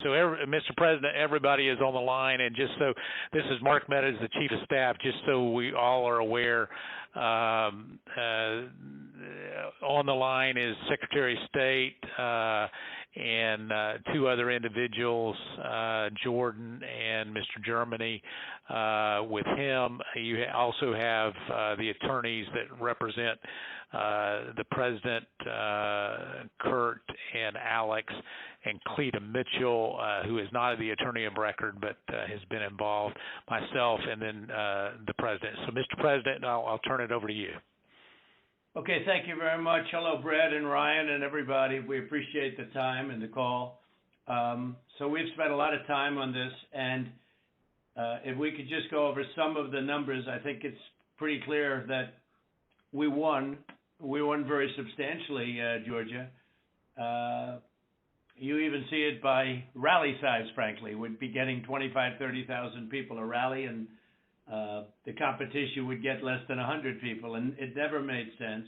So, Mr. President, everybody is on the line, and just so this is Mark Meadows, the Chief of Staff. Just so we all are aware, on the line is Secretary of State and two other individuals, Jordan and Mr. Germany. With him, you also have the attorneys that represent the President, Kurt and Alex, and Cleta Mitchell, who is not the attorney of record but has been involved, myself, and then the President. So, Mr. President, I'll turn it over to you. Okay, thank you very much. Hello, Brad and Ryan and everybody. We appreciate the time and the call. So we've spent a lot of time on this, and if we could just go over some of the numbers, I think it's pretty clear that we won. We won very substantially, Georgia. You even see it by rally size, frankly. We'd be getting 25,000, 30,000 people a rally, and the competition would get less than 100 people, and it never made sense.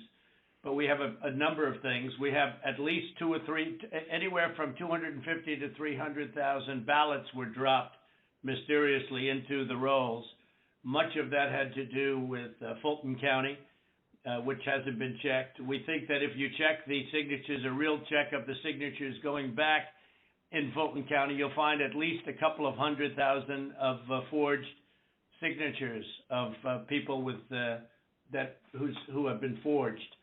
But we have a number of things. We have at least two or three, anywhere from 250 to 300,000 ballots were dropped mysteriously into the rolls. Much of that had to do with Fulton County, which hasn't been checked. We think that if you check the signatures, a real check of the signatures going back in Fulton County, you'll find at least a couple of 100,000 of forged signatures of people with who have been forged,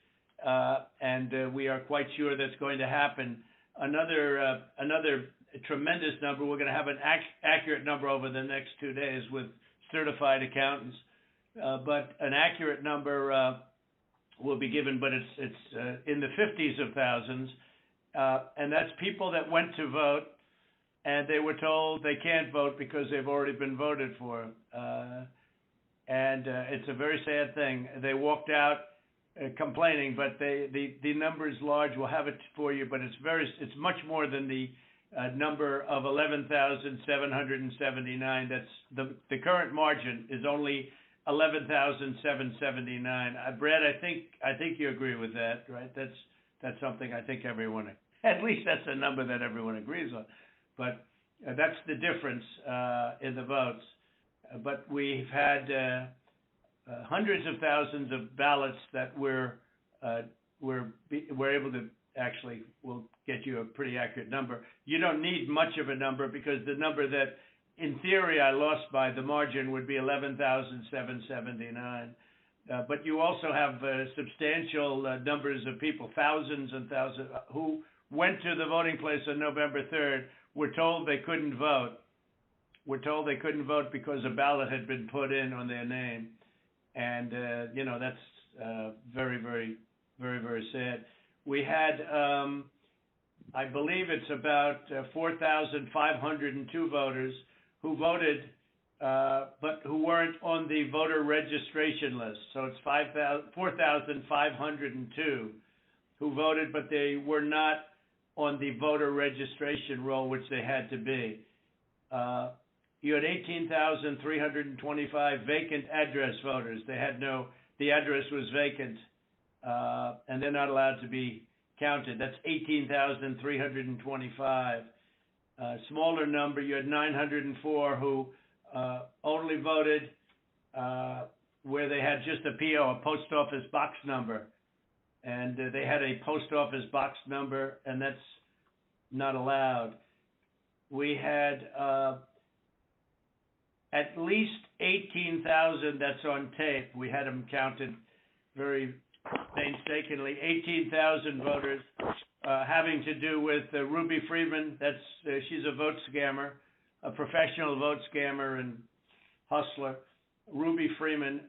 and we are quite sure that's going to happen. Another tremendous number. We're going to have an accurate number over the next 2 days with certified accountants, but an accurate number will be given, but it's in the 50s of thousands, and that's people that went to vote and they were told they can't vote because they've already been voted for, and it's a very sad thing. They walked out complaining, but the number is large. We'll have it for you, but it's much more than the number of 11,779. That's the current margin is only 11,779. Brad, I think you agree with that, right? That's something I think everyone, at least that's a number that everyone agrees on. But that's the difference in the votes. But we've had hundreds of thousands of ballots that we're able to actually. We'll get you a pretty accurate number. You don't need much of a number because the number that in theory I lost by the margin would be 11,779. But you also have substantial numbers of people, thousands and thousands, who went to the voting place on November 3rd, were told they couldn't vote. Were told they couldn't vote because a ballot had been put in on their name. And, that's very, very, very, very sad. We had, I believe it's about 4,502 voters who voted, but who weren't on the voter registration list. So it's 4,502 who voted, but they were not on the voter registration roll, which they had to be. You had 18,325 vacant address voters. They had the address was vacant, and they're not allowed to be counted. That's 18,325. Smaller number, you had 904 who only voted where they had just a PO, a post office box number. And they had a post office box number, and that's not allowed. We had at least 18,000, that's on tape. We had them counted very painstakingly. 18,000 voters having to do with Ruby Freeman. She's a vote scammer, a professional vote scammer and hustler. Ruby Freeman.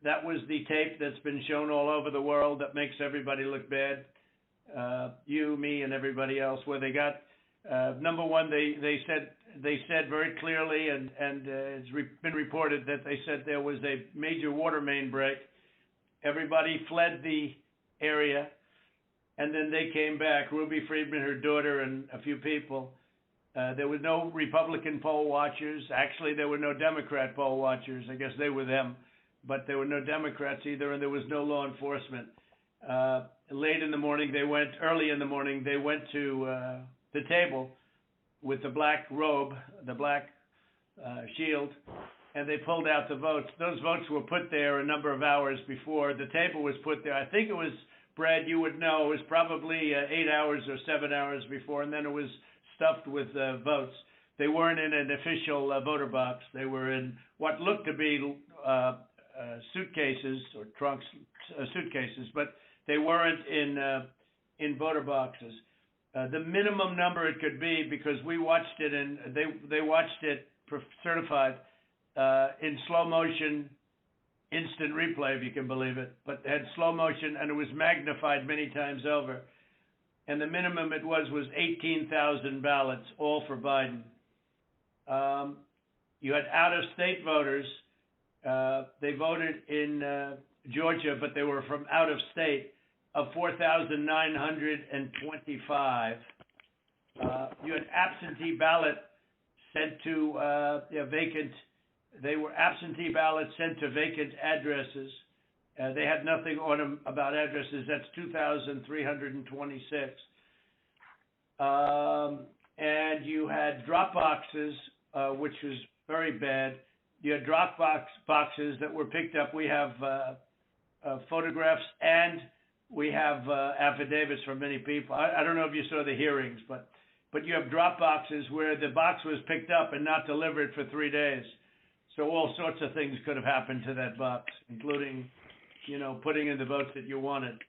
That was the tape that's been shown all over the world that makes everybody look bad. You, me, and everybody else. Where they got number one, they said very clearly, and it's been reported that they said there was a major water main break. Everybody fled the area, and then they came back. Ruby Freeman, her daughter, and a few people. There were no Republican poll watchers. Actually, there were no Democrat poll watchers. I guess they were them. But there were no Democrats either, and there was no law enforcement. Early in the morning, they went to the table with the black robe, the black shield, and they pulled out the votes. Those votes were put there a number of hours before the table was put there. I think it was, Brad, you would know, it was probably 8 hours or 7 hours before, and then it was stuffed with votes. They weren't in an official voter box. They were in what looked to be suitcases or trunks, suitcases, but they weren't in voter boxes. The minimum number it could be, because we watched it and they watched it certified in slow motion, instant replay, if you can believe it, but it had slow motion and it was magnified many times over. And the minimum it was 18,000 ballots, all for Biden. You had out-of-state voters. They voted in Georgia, but they were from out of state, of 4,925. You had absentee ballot sent to vacant. They were absentee ballots sent to vacant addresses. They had nothing on them about addresses. That's 2,326. And you had drop boxes, which was very bad. You had drop boxes that were picked up. We have photographs and we have affidavits from many people. I don't know if you saw the hearings, but you have drop boxes where the box was picked up and not delivered for 3 days. So all sorts of things could have happened to that box, including, putting in the votes that you wanted.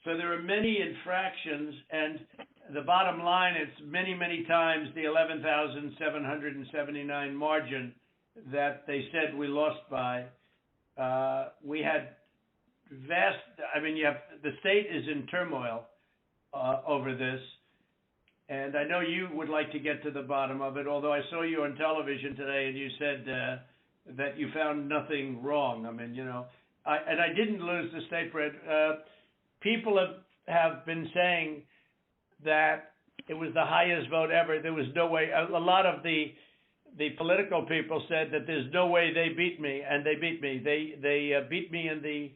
So there are many infractions, and the bottom line is many, many times the 11,779 margin that they said we lost by. We had the state is in turmoil over this, and I know you would like to get to the bottom of it, although I saw you on television today and you said that you found nothing wrong. I didn't lose the state, Brad. People have been saying that it was the highest vote ever. There was no way. A lot of the political people said that there's no way they beat me, and they beat me. They beat me in the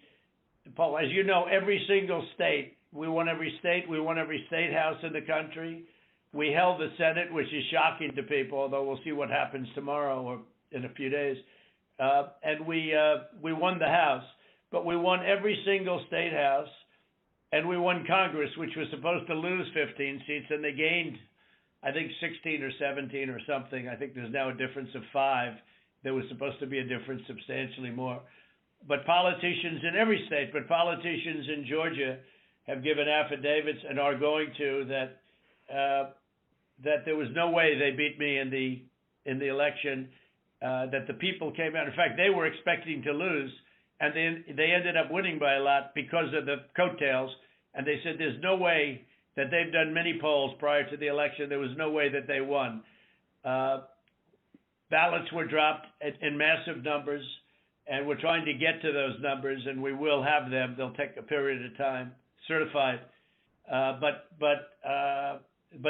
poll. As you know, every single state, we won every state. We won every state house in the country. We held the Senate, which is shocking to people, although we'll see what happens tomorrow or in a few days. And we won the House, but we won every single state house, and we won Congress, which was supposed to lose 15 seats, and they gained, I think, 16 or 17 or something. I think there's now a difference of 5. There was supposed to be a difference substantially more. But politicians in every state, but politicians in Georgia have given affidavits and are going to that there was no way they beat me in the election. That the people came out. In fact, they were expecting to lose, and they ended up winning by a lot because of the coattails. And they said there's no way that they've done many polls prior to the election. There was no way that they won. Ballots were dropped in massive numbers, and we're trying to get to those numbers, and we will have them. They'll take a period of time, certified, but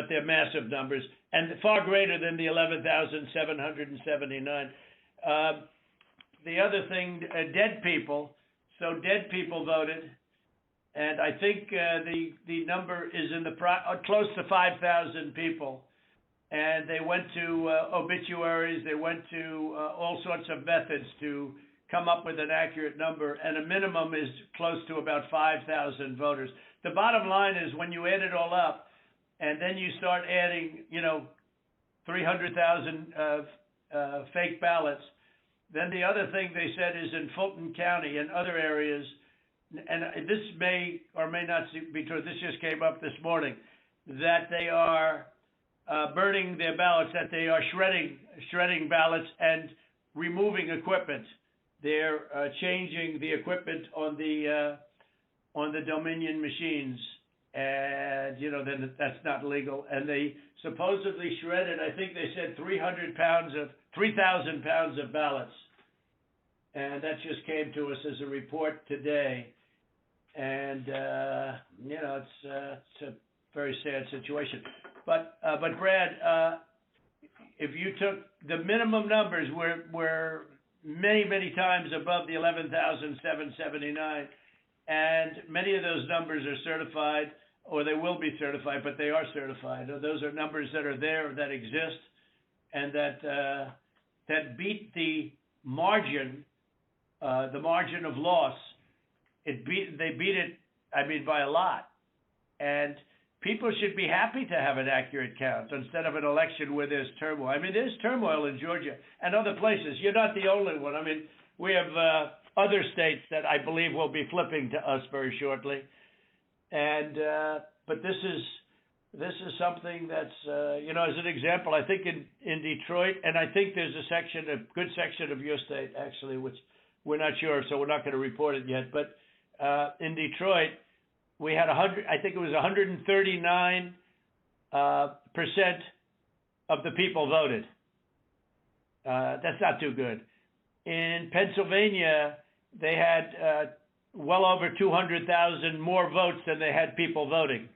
they're massive numbers and far greater than the 11,779. The other thing, dead people. So dead people voted, and I think the number is in close to 5,000 people. And they went to obituaries. They went to all sorts of methods to come up with an accurate number, and a minimum is close to about 5,000 voters. The bottom line is when you add it all up, and then you start adding, 300,000 fake ballots, then the other thing they said is in Fulton County and other areas, and this may or may not be true, this just came up this morning, that they are burning their ballots, that they are shredding ballots and removing equipment. They're changing the equipment on the Dominion machines, and then that's not legal. And they supposedly shredded, I think they said 3,000 pounds of ballots, and that just came to us as a report today. And it's a very sad situation. But Brad, if you took the minimum numbers were many times above the 11,779, and many of those numbers are certified. or they will be certified, but they are certified. Those are numbers that are there, that exist, and that beat the margin of loss. They beat it, I mean, by a lot. And people should be happy to have an accurate count instead of an election where there's turmoil. I mean, there's turmoil in Georgia and other places. You're not the only one. I mean, we have other states that I believe will be flipping to us very shortly. And but this is something that's you know, as an example, I think in Detroit, and I think there's a good section of your state actually, which we're not sure, so we're not going to report it yet. But in Detroit, we had 100. I think it was 139% of the people voted. That's not too good. In Pennsylvania, they had well over 200,000 more votes than they had people voting,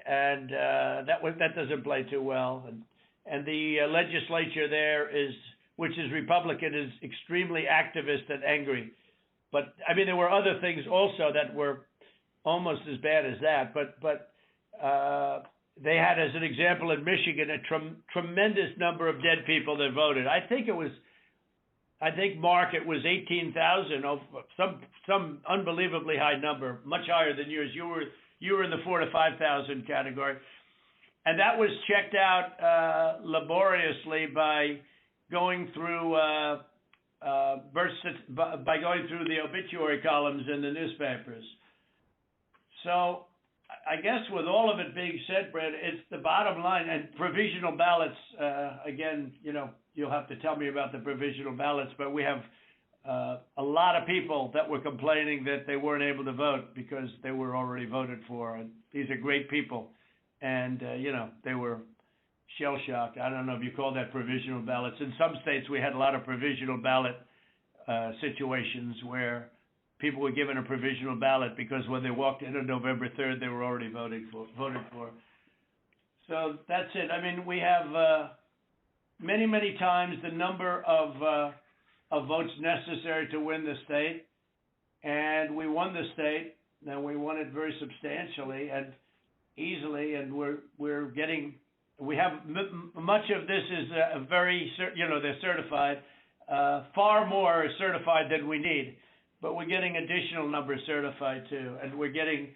and that doesn't play too well. And the legislature there which is Republican, is extremely activist and angry. But I mean, there were other things also that were almost as bad as that. But they had, as an example, in Michigan, a tremendous number of dead people that voted. I think, Mark, it was 18,000, some unbelievably high number, much higher than yours. You were in the 4,000 to 5,000 category, and that was checked out laboriously by going through the obituary columns in the newspapers. So I guess with all of it being said, Brad, it's the bottom line. And provisional ballots, again, you know, you'll have to tell me about the provisional ballots, but we have a lot of people that were complaining that they weren't able to vote because they were already voted for. And these are great people. And, you know, they were shell-shocked. I don't know if you call that provisional ballots. In some states, we had a lot of provisional ballot situations where people were given a provisional ballot because when they walked in on November 3rd, they were already voted for. So that's it. I mean, we have many, many times the number of votes necessary to win the state, and we won the state, and we won it very substantially and easily, and we have much of this is they're certified. Far more is certified than we need, but we're getting additional numbers certified too, and we're getting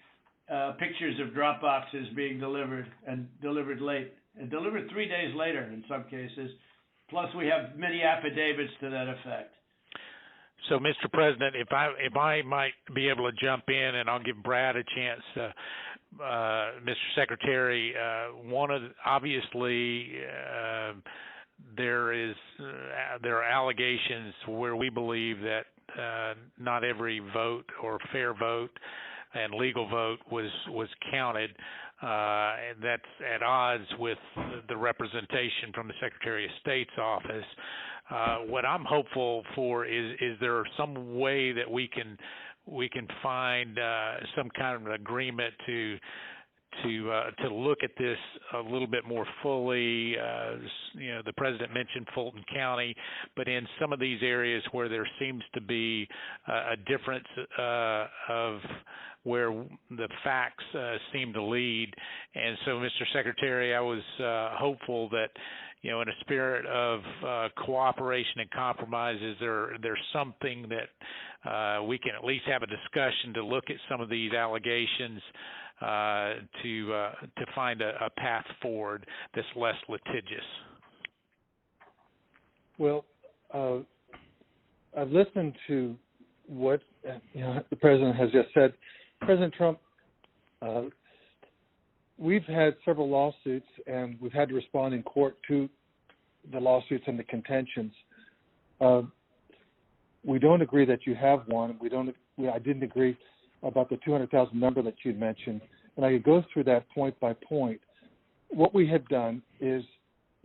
pictures of drop boxes being delivered and delivered late and delivered 3 days later in some cases. Plus, we have many affidavits to that effect. So, Mr. President, if I might be able to jump in, and I'll give Brad a chance. Mr. Secretary, obviously there are allegations where we believe that not every vote or fair vote and legal vote was counted, and that's at odds with the representation from the Secretary of State's office. What I'm hopeful for is there some way that we can find some kind of an agreement to look at this a little bit more fully. You know, the President mentioned Fulton County, but in some of these areas where there seems to be a difference of where the facts seem to lead. And so, Mr. Secretary, I was hopeful that, you know, in a spirit of cooperation and compromises, there's something that we can at least have a discussion to look at some of these allegations to find a path forward that's less litigious. Well, I've listened to what the President has just said. President Trump, we've had several lawsuits, and we've had to respond in court to the lawsuits and the contentions. We don't agree that you have one. I didn't agree about the 200,000 number that you mentioned, and I could go through that point by point. What we have done is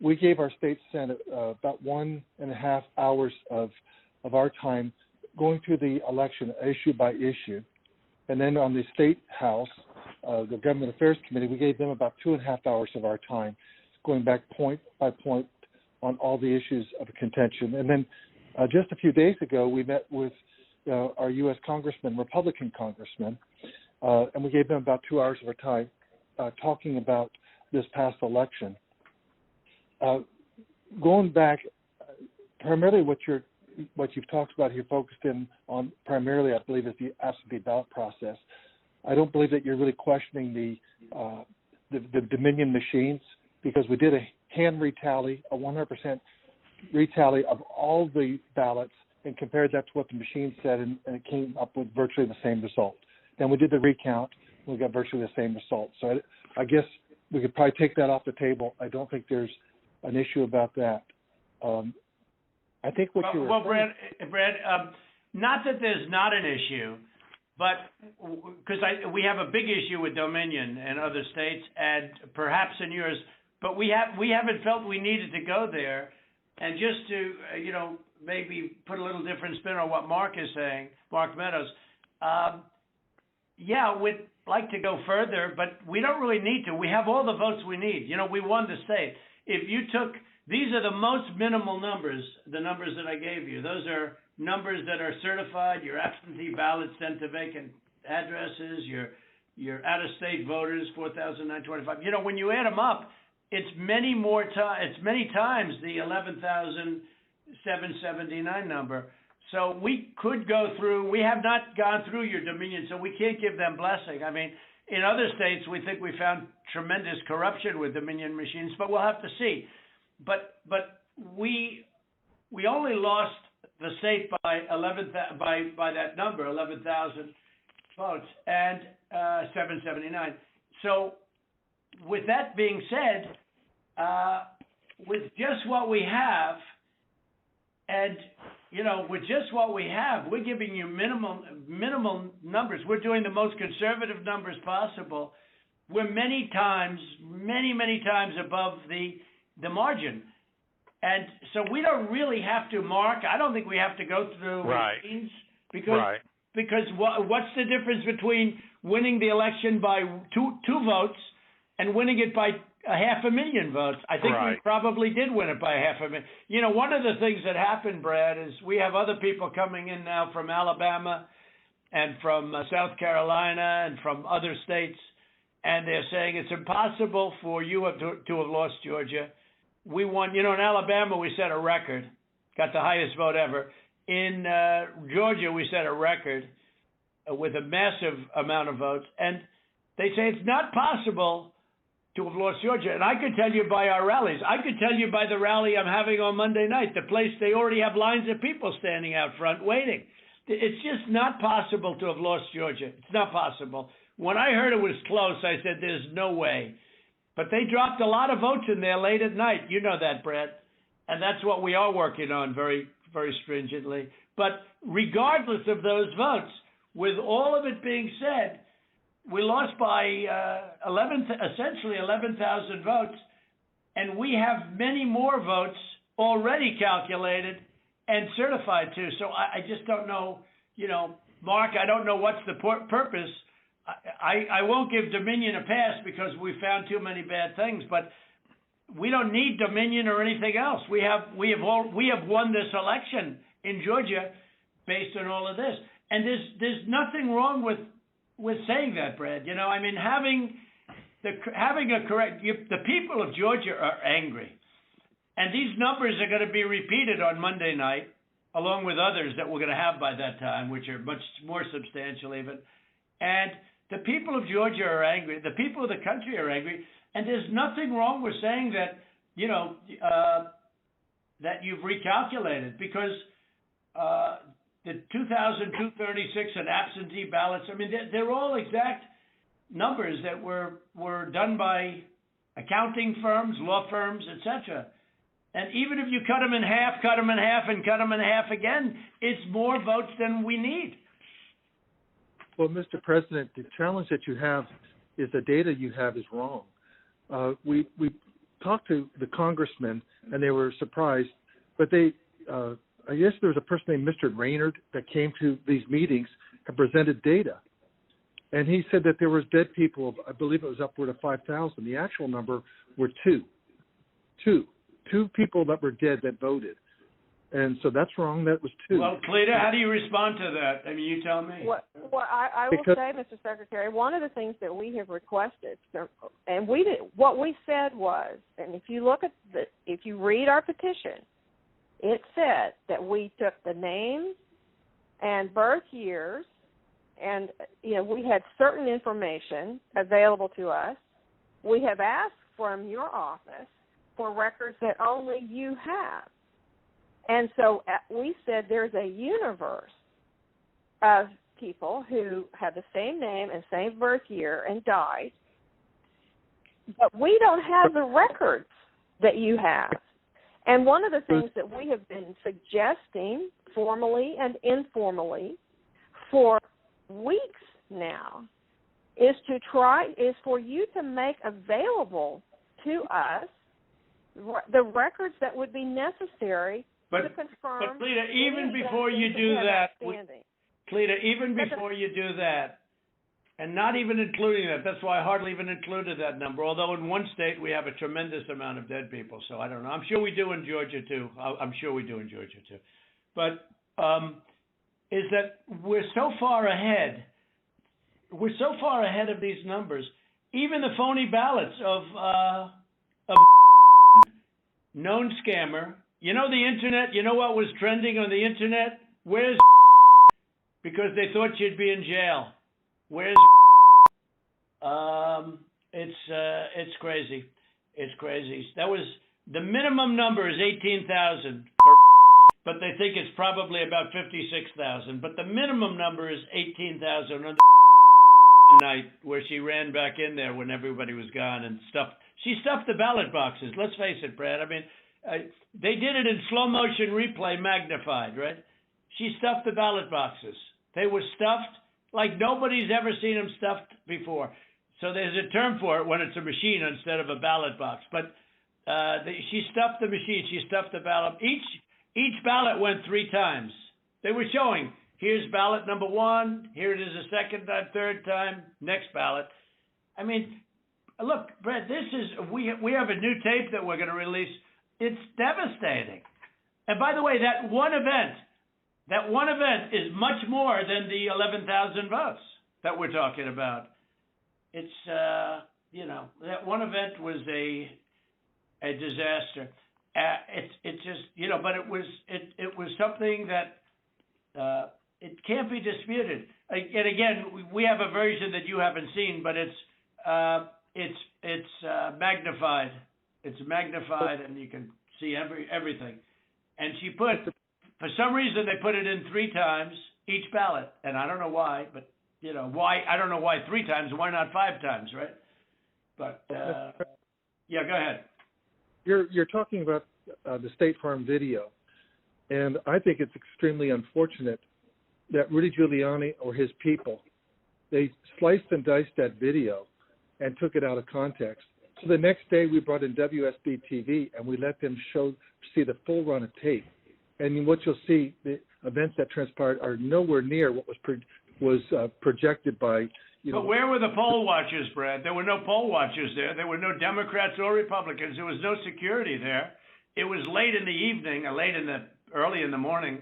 we gave our state Senate about 1.5 hours of our time going through the election issue by issue. And then on the State House, the Government Affairs Committee, we gave them about 2.5 hours of our time, going back point by point on all the issues of contention. And then just a few days ago, we met with our U.S. congressmen, Republican congressmen, and we gave them about 2 hours of our time talking about this past election. Going back, primarily what you've talked about here, focused in on primarily, I believe, is the absentee ballot process. I don't believe that you're really questioning the Dominion machines, because we did a hand retally, a 100% retally of all the ballots, and compared that to what the machine said, and it came up with virtually the same result. Then we did the recount, and we got virtually the same result. So I guess we could probably take that off the table. I don't think there's an issue about that. I think what you were Brad, not that there's not an issue, but because we have a big issue with Dominion and other states, and perhaps in yours, but we haven't felt we needed to go there. And just to maybe put a little different spin on what Mark is saying, Mark Meadows, we'd like to go further, but we don't really need to. We have all the votes we need. We won the state. If you took, these are the most minimal numbers, the numbers that I gave you. Those are numbers that are certified, your absentee ballots sent to vacant addresses, your out-of-state voters, 4,925. When you add them up, it's many times the 11,779 number. So we could go through. We have not gone through your Dominion, so we can't give them blessing. I mean, in other states, we think we found tremendous corruption with Dominion machines, but we'll have to see. But we only lost the state by that number, 11,000 votes, and 779. So with that being said, with just what we have, and with just what we have, we're giving you minimal numbers. We're doing the most conservative numbers possible. We're many times above the margin. And so we don't really have to, Mark, I don't think we have to go through machines, because what's the difference between winning the election by two votes and winning it by 500,000 votes? I think we probably did win it by 500,000. One of the things that happened, Brad, is we have other people coming in now from Alabama and from South Carolina and from other states, and they're saying it's impossible for you to have lost Georgia. We won, in Alabama we set a record, got the highest vote ever. In Georgia we set a record with a massive amount of votes, and they say it's not possible to have lost Georgia. And I could tell you by our rallies. I could tell you by the rally I'm having on Monday night, the place, they already have lines of people standing out front waiting. It's just not possible to have lost Georgia. It's not possible. When I heard it was close, I said, there's no way. But they dropped a lot of votes in there late at night. You know that, Brad. And that's what we are working on very, very stringently. But regardless of those votes, with all of it being said, we lost by essentially 11,000 votes, and we have many more votes already calculated and certified too. So I just don't know, Mark, I don't know what's the purpose. I won't give Dominion a pass because we found too many bad things, but we don't need Dominion or anything else. We have won this election in Georgia based on all of this, and there's nothing wrong with saying that, Brad. I mean, having a correct, the people of Georgia are angry, and these numbers are going to be repeated on Monday night, along with others that we're going to have by that time, which are much more substantial even. And the people of Georgia are angry. The people of the country are angry, and there's nothing wrong with saying that, that you've recalculated, because the 2,236 and absentee ballots, I mean, they're all exact numbers that were done by accounting firms, law firms, etc. And even if you cut them in half, and cut them in half again, it's more votes than we need. Well, Mr. President, the challenge that you have is the data you have is wrong. We talked to the congressmen, and they were surprised, but I guess there was a person named Mr. Raynard that came to these meetings and presented data. And he said that there was dead people, I believe it was upward of 5,000. The actual number were two people that were dead that voted. And so that's wrong. That was 2. Well, Cleta, how do you respond to that? I mean, you tell me. Well, I will say, Mr. Secretary, one of the things that we have requested, and what we said was, and if you read our petition, it said that we took the names and birth years, and we had certain information available to us. We have asked from your office for records that only you have. And so we said there's a universe of people who have the same name and same birth year and died, but we don't have the records that you have. And one of the things that we have been suggesting formally and informally for weeks now is for you to make available to us the records that would be necessary to confirm. But Cleta, even before you do that, Cleta, even before you do that, and not even including that, that's why I hardly even included that number, although in one state we have a tremendous amount of dead people, so I don't know. I'm sure we do in Georgia too. But is that we're so far ahead of these numbers, even the phony ballots of known scammer. You know the internet, you know what was trending on the internet? Where's because they thought you'd be in jail. Where's it's crazy. It's crazy. That was the minimum number is 18,000 but they think it's probably about 56,000. But the minimum number is 18,000 on the night where she ran back in there when everybody was gone and stuffed. She stuffed the ballot boxes. Let's face it, Brad. I mean, they did it in slow motion replay magnified, right? She stuffed the ballot boxes. They were stuffed like nobody's ever seen them stuffed before. So there's a term for it when it's a machine instead of a ballot box. But she stuffed the machine. She stuffed the ballot. Each ballot went 3 times. They were showing, here's ballot number 1. Here it is a second time, third time, next ballot. I mean, look, Brett, we have a new tape that we're going to release. It's devastating. And by the way, that one event is much more than the 11,000 votes that we're talking about. It's, that one event was a disaster. It's just, but it was something that it can't be disputed. And again, we have a version that you haven't seen, but it's magnified. It's magnified, and you can see everything. And she put, for some reason, they put it in 3 times each ballot, and I don't know why, but why? I don't know why 3 times. Why not 5 times, right? But yeah, go ahead. You're talking about the State Farm video, and I think it's extremely unfortunate that Rudy Giuliani or his people, they sliced and diced that video and took it out of context. So the next day we brought in WSB TV and we let them see the full run of tape. And what you'll see, the events that transpired are nowhere near what was projected by, But where were the poll watchers, Brad? There were no poll watchers there. There were no Democrats or Republicans. There was no security there. It was late in the evening, early in the morning,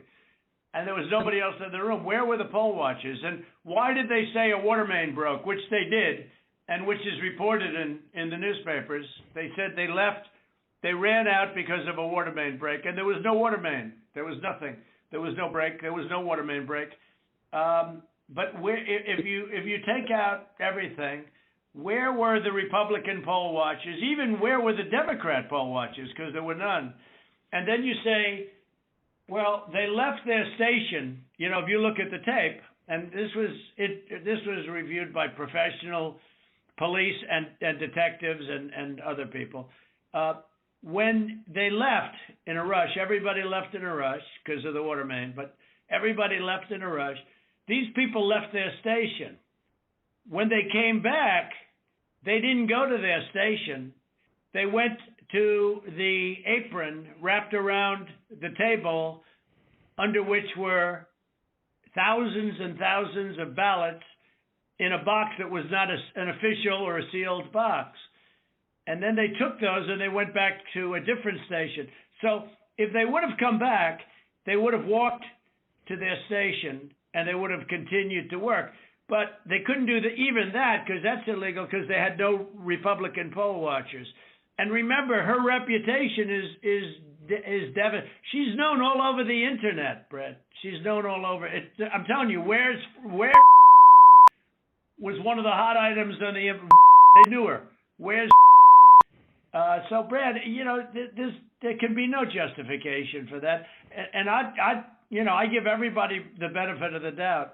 and there was nobody else in the room. Where were the poll watchers? And why did they say a water main broke, which they did, and which is reported in the newspapers? They said they left. They ran out because of a water main break, and there was no water main. There was nothing. There was no break. There was no water main break. But if you take out everything, where were the Republican poll watchers? Even where were the Democrat poll watchers? Because there were none. And then you say, well, they left their station. If you look at the tape, and this was reviewed by professional police and detectives and other people. When they left in a rush, everybody left in a rush because of the water main, but everybody left in a rush. These people left their station. When they came back, they didn't go to their station. They went to the apron wrapped around the table under which were thousands and thousands of ballots in a box that was not an official or a sealed box. And then they took those and they went back to a different station. So if they would have come back, they would have walked to their station and they would have continued to work. But they couldn't do even that because that's illegal because they had no Republican poll watchers. And remember, her reputation is devastating. She's known all over the internet, Brett. She's known all over. I'm telling you, where was one of the hot items on the. They knew her. Where's so Brad? You know, there can be no justification for that. And I give everybody the benefit of the doubt.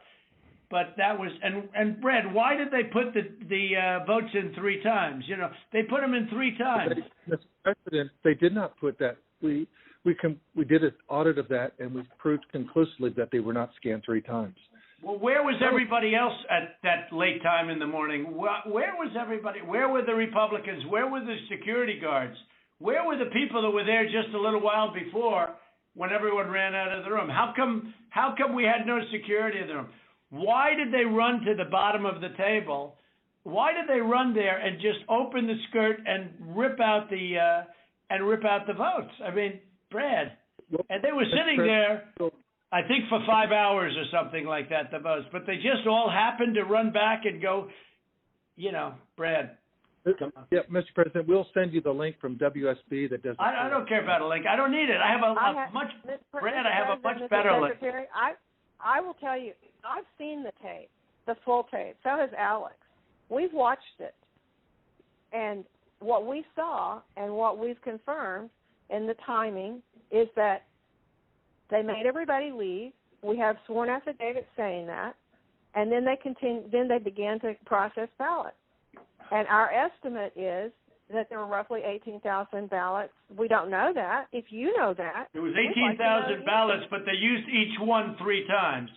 But that was and Brad, why did they put the votes in 3 times? You know, they put them in 3 times. Mr. President, they did not put that. We did an audit of that, and we proved conclusively that they were not scanned 3 times. Well, where was everybody else at that late time in the morning? Where was everybody? Where were the Republicans? Where were the security guards? Where were the people that were there just a little while before when everyone ran out of the room? How come we had no security in the room? Why did they run to the bottom of the table? Why did they run there and just open the skirt and rip out the votes? I mean, Brad, and they were sitting there, I think for 5 hours or something like that, the votes. But they just all happened to run back and go, you know, Brad. Come on. Yeah, Mr. President, we'll send you the link from WSB that does. I don't care about a link. I don't need it. I have a much better link. I will tell you, I've seen the tape, the full tape. So has Alex. We've watched it. And what we saw and what we've confirmed in the timing is that they made everybody leave. We have sworn affidavits saying that. And then they began to process ballots. And our estimate is that there were roughly 18,000 ballots. We don't know that. If you know that. There was 18,000 ballots, but they used each one 3 times.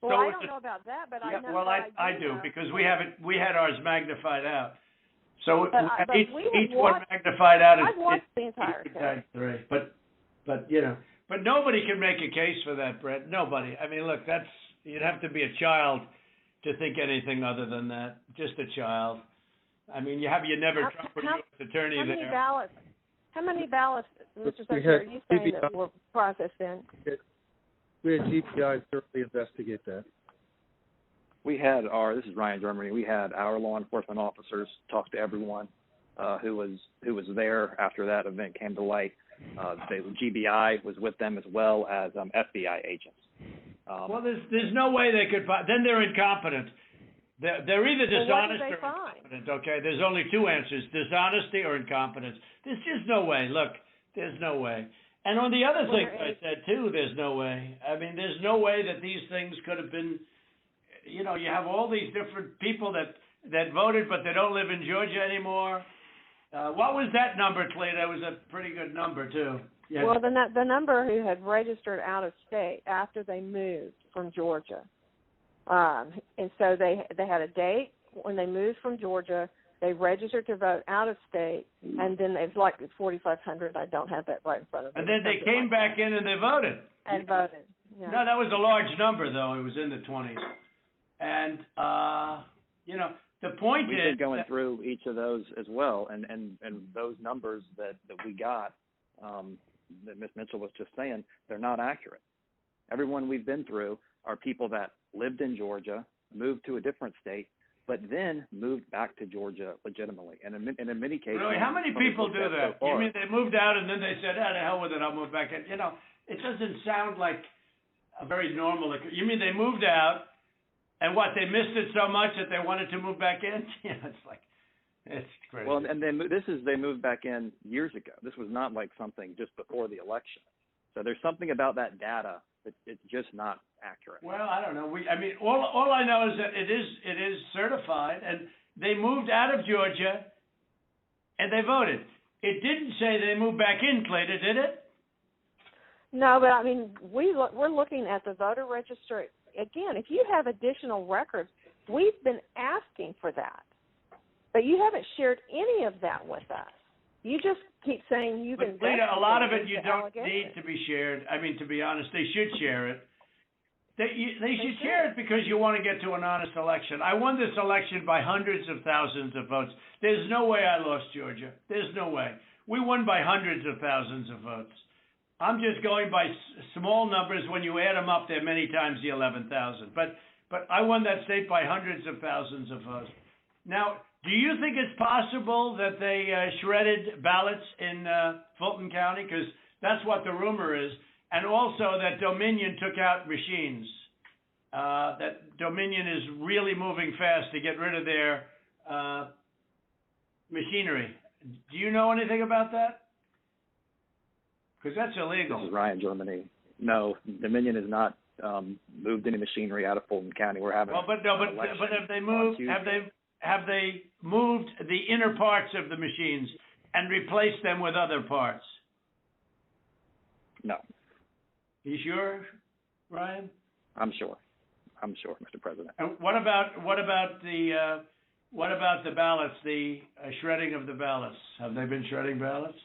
Well, I don't know about that, but I know. Well, I do because we had ours magnified out. So each one magnified out is. I've watched the entire thing. But nobody can make a case for that, Brett. Nobody. I mean, look, you'd have to be a child to think anything other than that. Just a child. I mean, you never Trump or U.S. attorney there. How many ballots, Mr. Secretary, are you saying that were processed in? We had GPI thoroughly investigate that. This is Ryan Germany. We had our law enforcement officers talk to everyone who was there after that event came to light. The GBI was with them as well as FBI agents. Well, there's no way they could. Then they're incompetent. They're either dishonest or incompetent, okay? There's only 2 answers, dishonesty or incompetence. There's just no way. Look, there's no way. And on the other thing I said, too, there's no way. I mean, there's no way that these things could have been, you know, you have all these different people that voted, but they don't live in Georgia anymore. What was that number, Cleta? It was a pretty good number, too. Yeah. Well, the number who had registered out of state after they moved from Georgia. And so they had a date when they moved from Georgia. They registered to vote out of state, and then it's like 4,500. I don't have that right in front of me. And then they came back in and they voted. And voted. Yeah. No, that was a large number, though. It was in the 20s. And, you know, the point We've is... been going through each of those as well, and those numbers that we got, that Ms. Mitchell was just saying, they're not accurate. Everyone we've been through are people that lived in Georgia, moved to a different state, but then moved back to Georgia legitimately. And in many cases... Really? How many people do that? You mean they moved out and then they said, to hell with it, I'll move back in? You know, it doesn't sound like a very normal... You mean they moved out, and what, they missed it so much that they wanted to move back in? Yeah, it's crazy. Well, and they moved back in years ago. This was not like something just before the election. So there's something about that data that it's just not accurate. Well, I don't know. All I know is that it is certified, and they moved out of Georgia, and they voted. It didn't say they moved back in, Cleta, did it? No, but I mean, we're looking at the voter registry. Again, if you have additional records, we've been asking for that. But you haven't shared any of that with us. You just keep saying you've been. But Cleta, a lot of it you don't need to be shared. I mean, to be honest, they should share it. They should share it because you want to get to an honest election. I won this election by hundreds of thousands of votes. There's no way I lost Georgia. There's no way. We won by hundreds of thousands of votes. I'm just going by small numbers. When you add them up, they're many times the 11,000. But I won that state by hundreds of thousands of votes. Now, do you think it's possible that they shredded ballots in Fulton County? Because that's what the rumor is. And also that Dominion took out machines. That Dominion is really moving fast to get rid of their machinery. Do you know anything about that? Because that's illegal. This is Ryan, Germany. No, Dominion has not moved any machinery out of Fulton County. We're having but have they moved? Have they moved the inner parts of the machines and replaced them with other parts? No. You sure, Ryan? I'm sure, Mr. President. And what about the ballots? The shredding of the ballots. Have they been shredding ballots?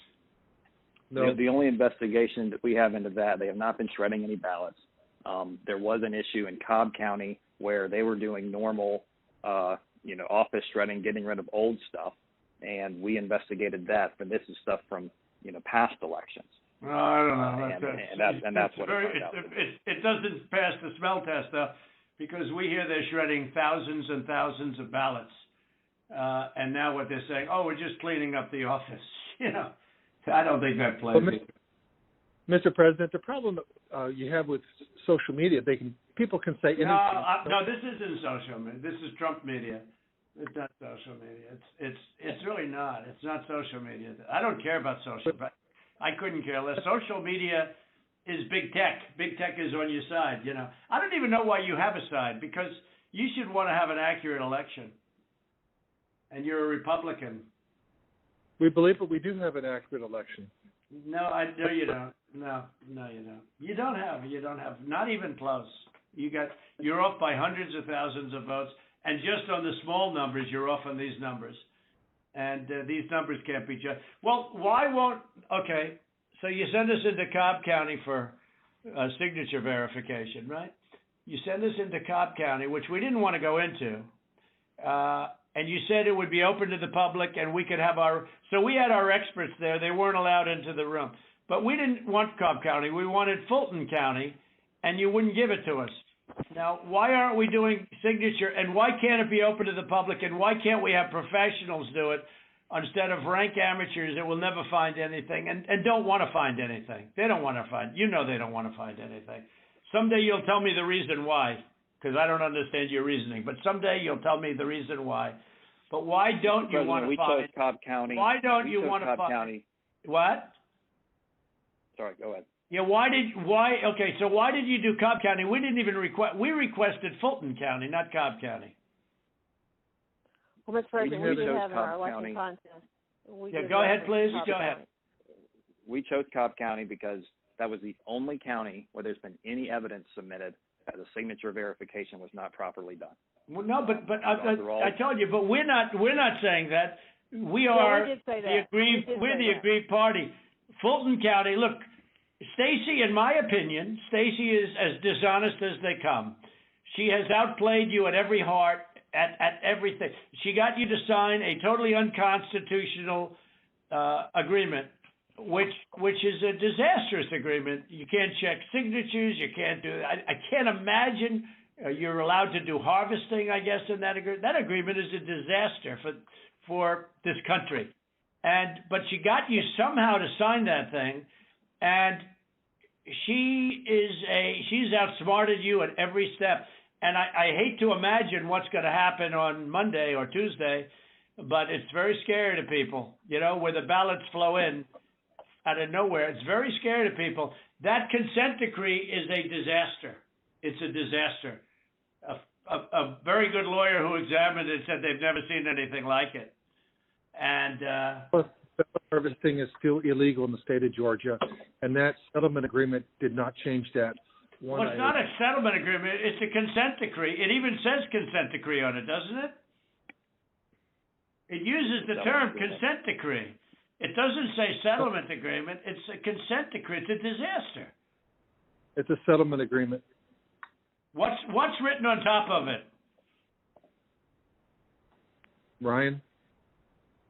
No. The only investigation that we have into that, they have not been shredding any ballots. There was an issue in Cobb County where they were doing normal, office shredding, getting rid of old stuff, and we investigated that. But this is stuff from, past elections. No, I don't know. And that's what it doesn't pass the smell test, though, because we hear they're shredding thousands and thousands of ballots, and now what they're saying, we're just cleaning up the office. I don't think that plays. Well, Mr. President, the problem you have with social media, people can say anything. No, this isn't social media. This is Trump media. It's not social media. It's really not. It's not social media. I don't care about social. But I couldn't care less. Social media is big tech. Big tech is on your side. I don't even know why you have a side, because you should want to have an accurate election. And you're a Republican. We believe that we do have an accurate election. No, you don't. No, you don't. You don't have. Not even close. You're off by hundreds of thousands of votes, and just on the small numbers, you're off on these numbers. And these numbers can't be judged. Well, why won't? Okay, so you send us into Cobb County for signature verification, right? You send us into Cobb County, which we didn't want to go into. And you said it would be open to the public, and we could have so we had our experts there. They weren't allowed into the room. But we didn't want Cobb County. We wanted Fulton County, and you wouldn't give it to us. Now, why aren't we doing signature, and why can't it be open to the public, and why can't we have professionals do it instead of rank amateurs that will never find anything and don't want to find anything? They don't want to find, they don't want to find anything. Someday you'll tell me the reason why, because I don't understand your reasoning, but someday you'll tell me the reason why. But why don't you want to find? We chose Cobb County. Why don't you want to find? County. What? Sorry, go ahead. Yeah, okay, so why did you do Cobb County? We didn't even we requested Fulton County, not Cobb County. Well, Mr. President, we did have our election contest. Go ahead, please. Go ahead. We chose Cobb County because that was the only county where there's been any evidence submitted that the signature verification was not properly done. Well, no, but I told you, but we're not saying that. We are we did say that. We're the aggrieved party. Fulton County, look, Stacy, in my opinion, Stacy is as dishonest as they come. She has outplayed you at every heart, at everything. She got you to sign a totally unconstitutional agreement, which is a disastrous agreement. You can't check signatures. You can't do that. I can't imagine you're allowed to do harvesting, I guess, in that agreement. That agreement is a disaster for this country. But she got you somehow to sign that thing, and she's outsmarted you at every step. And I hate to imagine what's going to happen on Monday or Tuesday, but it's very scary to people, where the ballots flow in out of nowhere. It's very scary to people. That consent decree is a disaster. It's a disaster. A very good lawyer who examined it said they've never seen anything like it. And harvesting is still illegal in the state of Georgia, and that settlement agreement did not change that. Well, it's not a settlement agreement. It's a consent decree. It even says consent decree on it, doesn't it? It uses the term consent decree. It doesn't say settlement agreement. It's a consent decree. It's a disaster. It's a settlement agreement. What's written on top of it? Ryan?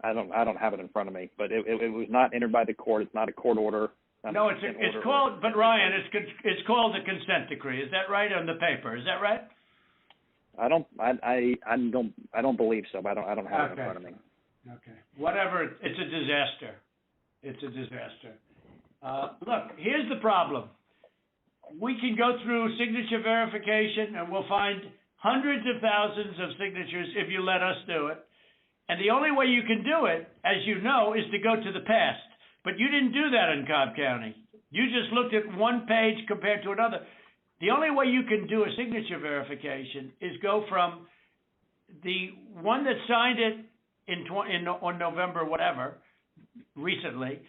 I don't have it in front of me, but it was not entered by the court. It's not a court order. No, it's called, but Ryan, it's called the consent decree. Is that right on the paper? Is that right? I don't believe so. But I don't have it in front of me. Okay. Whatever. It's a disaster. It's a disaster. Look, here's the problem. We can go through signature verification, and we'll find hundreds of thousands of signatures if you let us do it. And the only way you can do it, as you know, is to go to the past. But you didn't do that in Cobb County. You just looked at one page compared to another. The only way you can do a signature verification is go from the one that signed it on November whatever, recently,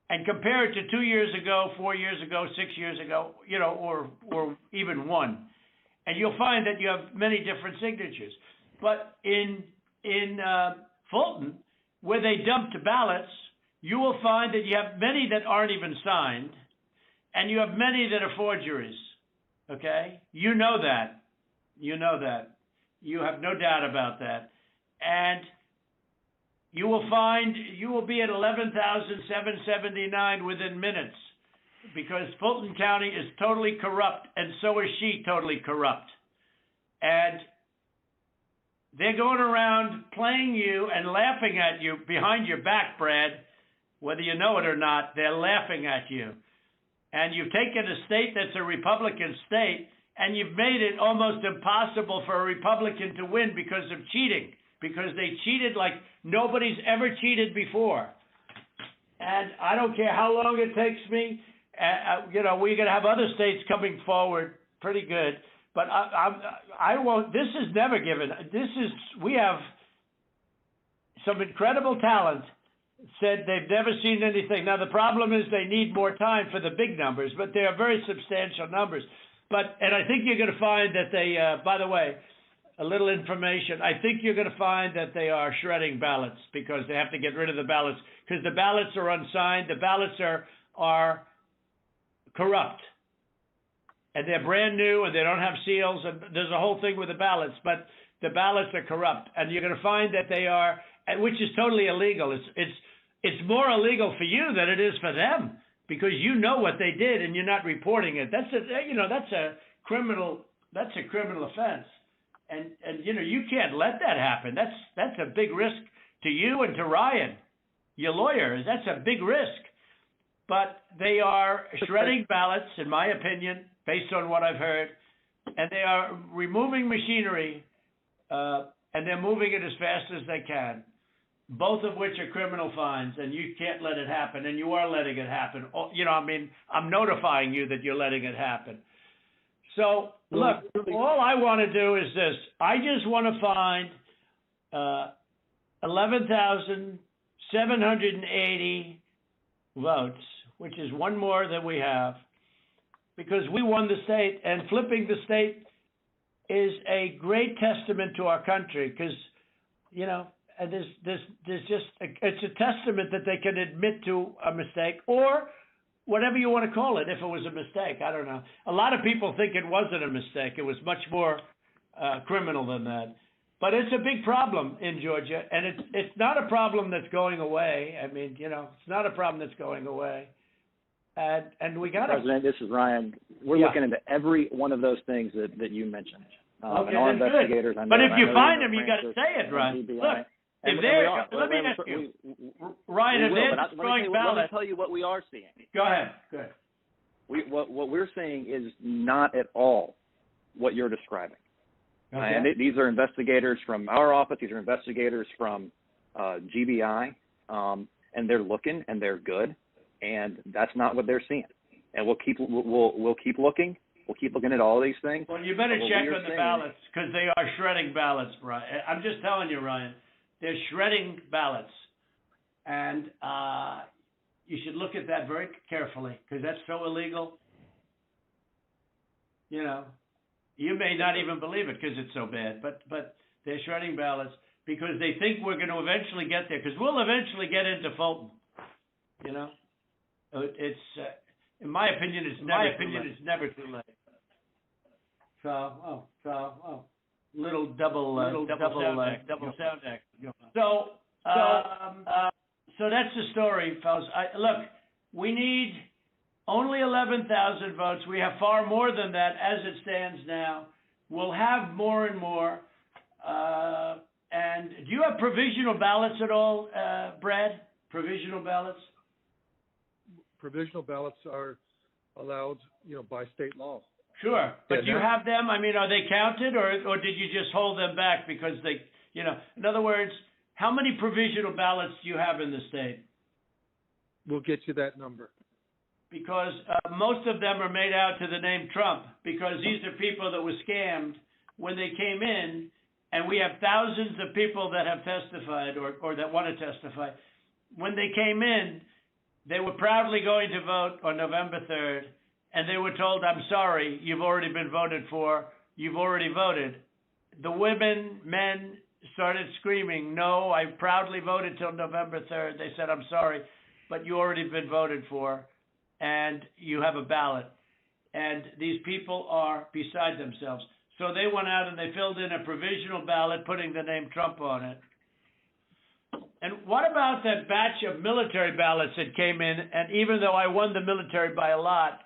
and compare it to 2 years ago, 4 years ago, 6 years ago, or even one. And you'll find that you have many different signatures. But in Fulton, where they dumped ballots, you will find that you have many that aren't even signed, and you have many that are forgeries, okay? You know that. You know that. You have no doubt about that. And you will find you will be at 11,779 within minutes, because Fulton County is totally corrupt, and so is she totally corrupt. And they're going around playing you and laughing at you behind your back, Brad. Whether you know it or not, they're laughing at you. And you've taken a state that's a Republican state, and you've made it almost impossible for a Republican to win because of cheating, because they cheated like nobody's ever cheated before. And I don't care how long it takes me. We're going to have other states coming forward pretty good. But I won't. This is never given. We have some incredible talent. Said they've never seen anything. Now, the problem is they need more time for the big numbers, but they are very substantial numbers. And I think you're going to find that they, by the way, a little information, I think you're going to find that they are shredding ballots because they have to get rid of the ballots because the ballots are unsigned. The ballots are corrupt. And they're brand new and they don't have seals. And there's a whole thing with the ballots, but the ballots are corrupt. And you're going to find that they are, which is totally illegal. It's more illegal for you than it is for them because you know what they did and you're not reporting it. That's a criminal offense. And you can't let that happen. That's a big risk to you and to Ryan, your lawyer. That's a big risk. But they are shredding ballots, in my opinion, based on what I've heard, and they are removing machinery, and they're moving it as fast as they can, both of which are criminal fines, and you can't let it happen, and you are letting it happen. I'm notifying you that you're letting it happen. So, look, all I want to do is this. I just want to find 11,780 votes, which is one more than we have, because we won the state, and flipping the state is a great testament to our country, because, it's a testament that they can admit to a mistake, or whatever you want to call it, if it was a mistake. I don't know. A lot of people think it wasn't a mistake. It was much more criminal than that. But it's a big problem in Georgia, and it's not a problem that's going away. I mean, it's not a problem that's going away. And we got to... President, this is Ryan. We're looking into every one of those things that you mentioned. Okay, and our investigators, good. But if you find them, you got to say it, Ryan. Look, if they're... Let me ask you, Ryan, if they're destroying ballots... Let me tell you what we are seeing. Go ahead. Good. What we're seeing is not at all what you're describing. Okay. And these are investigators from our office. These are investigators from GBI, and they're looking and they're good, and that's not what they're seeing. And we'll keep looking. We'll keep looking at all these things. Well, you better check on the ballots because they are shredding ballots, Brian. I'm just telling you, Ryan, they're shredding ballots, and you should look at that very carefully because that's so illegal. You may not even believe it because it's so bad, but they're shredding ballots because they think we're going to eventually get there, because we'll eventually get into Fulton. It's in my opinion, it's never too late. So little double sound act. So that's the story, fellas. Look, we need Only 11,000 votes. We have far more than that as it stands now. We'll have more and more. And do you have provisional ballots at all, Brad? Provisional ballots? Provisional ballots are allowed, by state law. Sure, but Yeah, do you have them? I mean, are they counted, or did you just hold them back because they, in other words, how many provisional ballots do you have in the state? We'll get you that number. Because most of them are made out to the name Trump, because these are people that were scammed when they came in, and we have thousands of people that have testified or that want to testify. When they came in, they were proudly going to vote on November 3rd, and they were told, I'm sorry, you've already been voted for, you've already voted. The women, men started screaming, no, I proudly voted till November 3rd. They said, I'm sorry, but you already been voted for, and you have a ballot. And these people are beside themselves. So they went out and they filled in a provisional ballot, putting the name Trump on it. And what about that batch of military ballots that came in, and even though I won the military by a lot,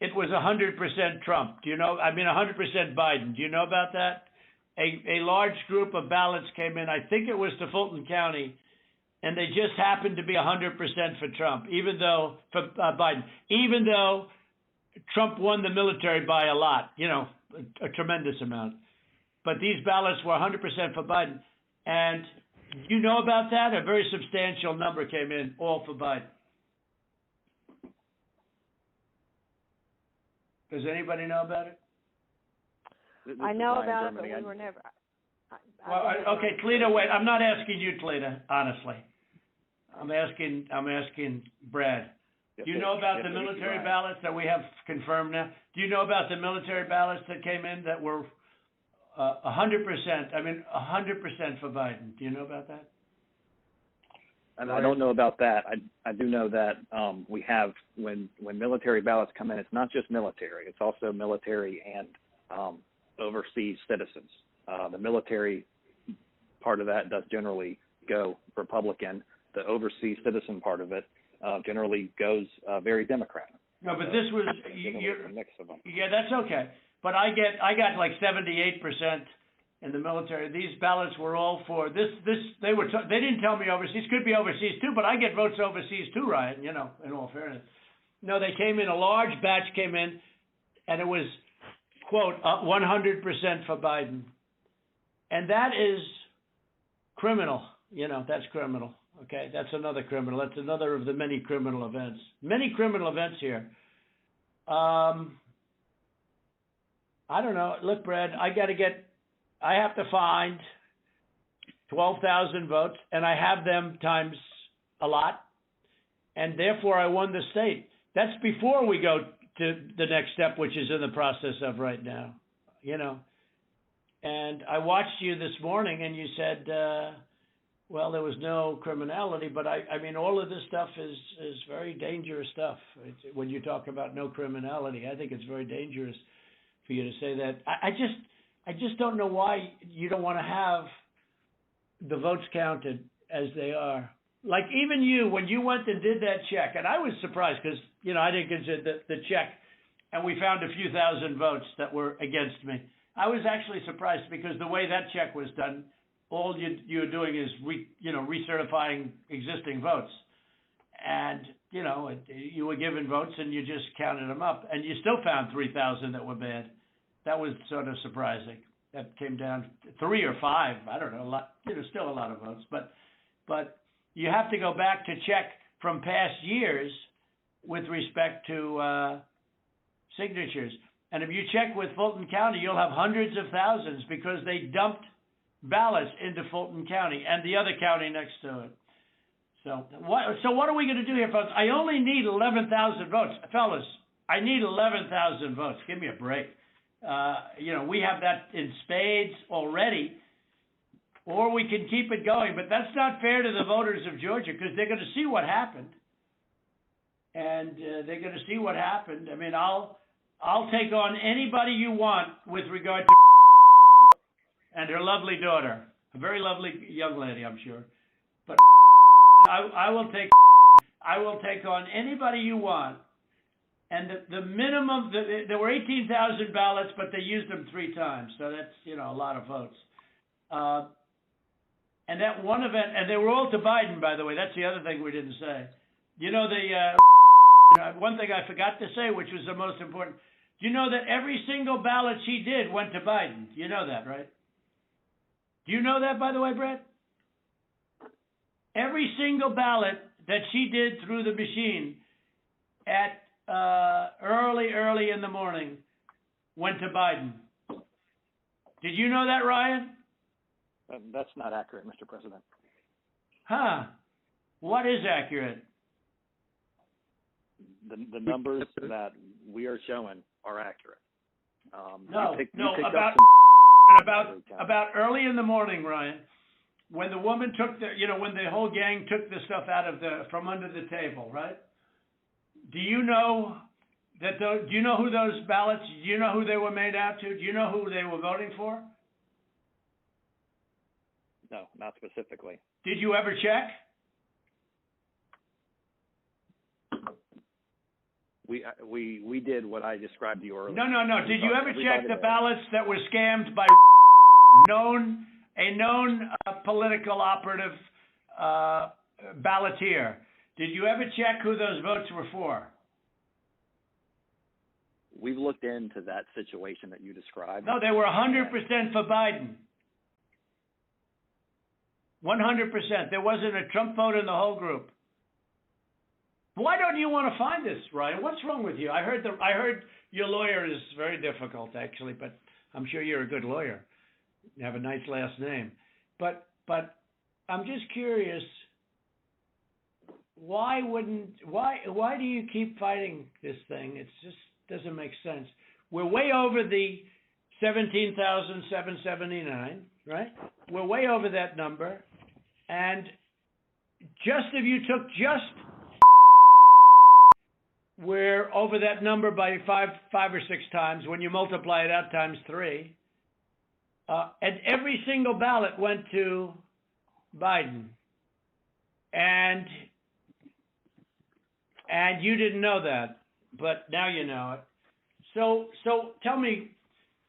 it was 100% Trump. 100% Biden. Do you know about that? A large group of ballots came in, I think it was to Fulton County, and they just happened to be 100% for Trump, for Biden, even though Trump won the military by a lot, a tremendous amount. But these ballots were 100% for Biden. And you know about that? A very substantial number came in, all for Biden. Does anybody know about it? I know about it, but we were never. Okay, Cleta, wait. I'm not asking you, Cleta, honestly. I'm asking Brad. Do you know about the military ballots that we have confirmed now? Do you know about the military ballots that came in that were 100%? 100% for Biden. Do you know about that? And I don't know about that. I do know that we have when military ballots come in, it's not just military. It's also military and overseas citizens. The military part of that does generally go Republican. The overseas citizen part of it generally goes very Democrat. No, but this was a mix of them. Yeah, that's okay. But I got like 78% in the military. These ballots were all for this. They didn't tell me overseas. Could be overseas too, but I get votes overseas too, Ryan. In all fairness. No, they came in. A large batch came in, and it was quote 100% for Biden, and that is criminal. That's criminal. Okay, that's another criminal. That's another of the many criminal events. Many criminal events here. I don't know. Look, Brad, I have to find 12,000 votes, and I have them times a lot, and therefore I won the state. That's before we go to the next step, which is in the process of right now, And I watched you this morning, and you said, well, there was no criminality, but all of this stuff is very dangerous stuff. When you talk about no criminality, I think it's very dangerous for you to say that. I just don't know why you don't want to have the votes counted as they are. Like even you, when you went and did that check, and I was surprised because, I didn't consider the check, and we found a few thousand votes that were against me. I was actually surprised because the way that check was done, all you're doing is recertifying existing votes. And, you were given votes and you just counted them up. And you still found 3,000 that were bad. That was sort of surprising. That came down to 3 or 5. I don't know, a lot. Still a lot of votes. But you have to go back to check from past years with respect to signatures. And if you check with Fulton County, you'll have hundreds of thousands because they dumped ballots into Fulton County and the other county next to it. So what are we going to do here, folks? I only need 11,000 votes. Fellas, I need 11,000 votes. Give me a break. We have that in spades already, or we can keep it going. But that's not fair to the voters of Georgia because they're going to see what happened. And they're going to see what happened. I'll take on anybody you want with regard to and her lovely daughter, a very lovely young lady, I'm sure. But I will take on anybody you want And the minimum, there were 18,000 ballots, but they used them 3 times. So that's, a lot of votes. And that one event, and they were all to Biden, by the way. That's the other thing we didn't say. One thing I forgot to say, which was the most important. Do you know that every single ballot she did went to Biden? You know that, right? Do you know that, by the way, Brad? Every single ballot that she did through the machine at early in the morning went to Biden. Did you know that, Ryan? That's not accurate, Mr. President. Huh. What is accurate? The numbers that we are showing are accurate. About early in the morning, Ryan, when the woman took when the whole gang took the stuff from under the table, right? Do you know do you know who those ballots? Do you know who they were made out to? Do you know who they were voting for? No, not specifically. Did you ever check? We did what I described to you earlier. No. Did you ever check the ballots that were scammed by a known political operative balloteer? Did you ever check who those votes were for? We've looked into that situation that you described. No, they were 100% for Biden. 100%. There wasn't a Trump vote in the whole group. Why don't you want to find this, Ryan? What's wrong with you? I heard your lawyer is very difficult, actually, but I'm sure you're a good lawyer. You have a nice last name. But I'm just curious, why do you keep fighting this thing? It just doesn't make sense. We're way over the 17,779, right? We're way over that number. And if you took we're over that number by five or 6 times when you multiply it out times 3. And every single ballot went to Biden. And you didn't know that, but now you know it. So tell me,